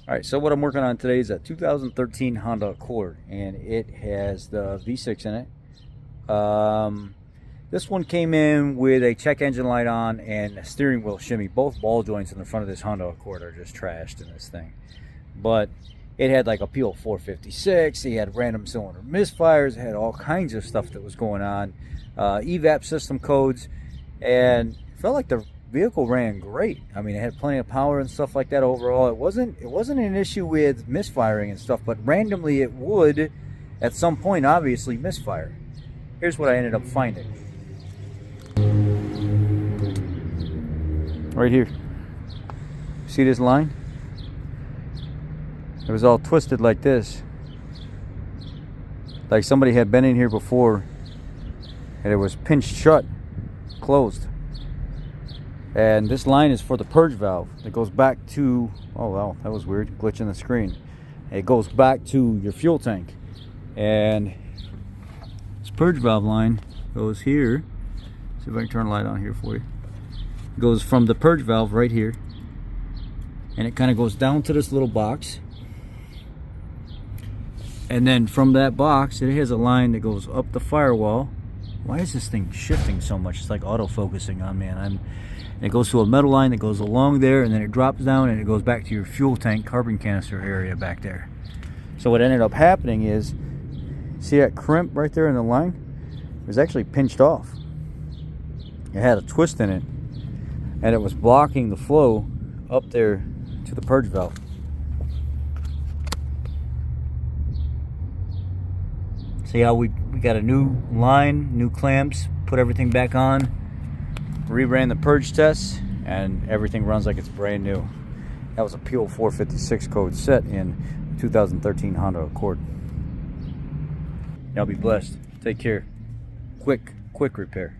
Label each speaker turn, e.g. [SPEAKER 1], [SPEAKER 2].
[SPEAKER 1] All right, so what I'm working on today is a 2013 Honda Accord, and it has the V6 in it. This one came in with a check engine light on and a steering wheel shimmy. Both ball joints in the front of this Honda Accord are just trashed in this thing. But it had like a P0456, it had random cylinder misfires, it had all kinds of stuff that was going on. EVAP system codes, and it felt like the vehicle ran great. I mean, it had plenty of power and stuff like that. Overall, it wasn't an issue with misfiring and stuff, but randomly it would at some point obviously misfire. Here's what I ended up finding right here. See this line? It was all twisted like this, like somebody had been in here before and it was pinched shut, closed. And this line is for the purge valve. It goes back to, oh wow, that was weird, glitch in the screen. It goes back to your fuel tank. And this purge valve line goes here. See if I can turn the light on here for you. It goes from the purge valve right here, and it kind of goes down to this little box. And then from that box, it has a line that goes up the firewall. Why is this thing shifting so much? It's like auto-focusing on me. And it goes to a metal line that goes along there, and then it drops down and it goes back to your fuel tank carbon canister area back there. So what ended up happening is, see that crimp right there in the line? It was actually pinched off. It had a twist in it, and it was blocking the flow up there to the purge valve. See how we got a new line, new clamps, put everything back on, reran the purge tests, and everything runs like it's brand new. That was a P0456 code set in 2013 Honda Accord. Y'all be blessed. Take care. Quick repair.